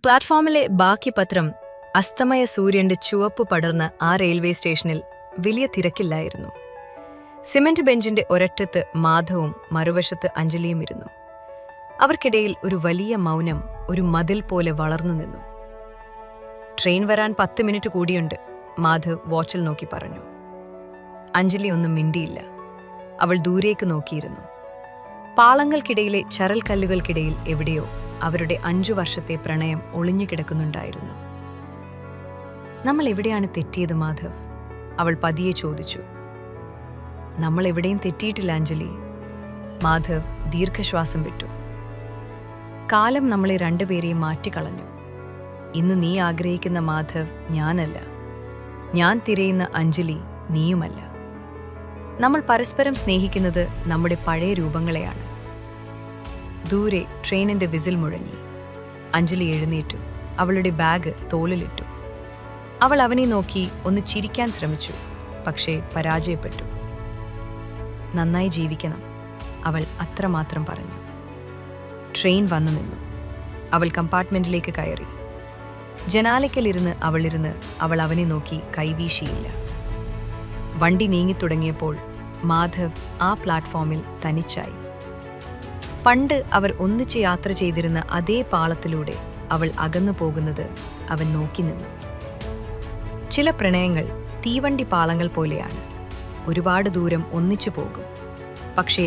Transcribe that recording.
പ്ലാറ്റ്ഫോമിലെ ബാക്കി പത്രം അസ്തമയ സൂര്യന്റെ ചുവപ്പ് പടർന്ന ആ റെയിൽവേ സ്റ്റേഷനിൽ വലിയ തിരക്കില്ലായിരുന്നു. സിമന്റ് ബെഞ്ചിന്റെ ഒരറ്റത്ത് മാധവും മറുവശത്ത് അഞ്ജലിയും ഇരുന്നു. അവർക്കിടയിൽ ഒരു വലിയ മൗനം ഒരു മതിൽ പോലെ വളർന്നു നിന്നു. ട്രെയിൻ വരാൻ 10 മിനിറ്റ് കൂടിയുണ്ട്, മാധവ് വാച്ചിൽ നോക്കി പറഞ്ഞു. അഞ്ജലി ഒന്നും മിണ്ടിയില്ല. അവൾ ദൂരേക്ക് നോക്കിയിരുന്നു. പാളങ്ങൾക്കിടയിലെ ചരൽക്കല്ലുകൾക്കിടയിൽ എവിടെയോ അവരുടെ 5 വർഷത്തെ പ്രണയം ഒളിഞ്ഞുകിടക്കുന്നുണ്ടായിരുന്നു. നമ്മൾ എവിടെയാണ് തെറ്റിയത് മാധവ്? അവൾ പതിയെ ചോദിച്ചു. നമ്മൾ എവിടെയും തെറ്റിയിട്ടില്ല അഞ്ജലി. മാധവ് ദീർഘശ്വാസം വിട്ടു. കാലം നമ്മളെ രണ്ടുപേരെയും മാറ്റിക്കളഞ്ഞു. ഇന്ന് നീ ആഗ്രഹിക്കുന്ന മാധവ് ഞാനല്ല. ഞാൻ തിരയുന്ന അഞ്ജലി നീയുമല്ല. നമ്മൾ പരസ്പരം സ്നേഹിക്കുന്നത് നമ്മുടെ പഴയ രൂപങ്ങളെയാണ്. ദൂരെ ട്രെയിനിന്റെ വിസിൽ മുഴങ്ങി. അഞ്ജലി എഴുന്നേറ്റു. അവളുടെ ബാഗ് തോളിലിട്ടു. അവൾ അവനെ നോക്കി ഒന്ന് ചിരിക്കാൻ ശ്രമിച്ചു, പക്ഷേ പരാജയപ്പെട്ടു. നന്നായി ജീവിക്കണം, അവൾ അത്രമാത്രം പറഞ്ഞു. ട്രെയിൻ വന്നു നിന്നു. അവൾ കമ്പാർട്ട്മെന്റിലേക്ക് കയറി. ജനാലയ്ക്കലിരുന്ന് അവൾ അവനെ നോക്കി കൈവീശിയില്ല. വണ്ടി നീങ്ങിത്തുടങ്ങിയപ്പോൾ മാധവ് ആ പ്ലാറ്റ്ഫോമിൽ തനിച്ചായി. പണ്ട് അവർ ഒന്നിച്ച് യാത്ര ചെയ്തിരുന്ന അതേ പാളത്തിലൂടെ അവൾ അകന്നു പോകുന്നത് അവൻ നോക്കി നിന്നു. ചില പ്രണയങ്ങൾ തീവണ്ടി പാളങ്ങൾ പോലെയാണ്. ഒരുപാട് ദൂരം ഒന്നിച്ചു പോകും, പക്ഷേ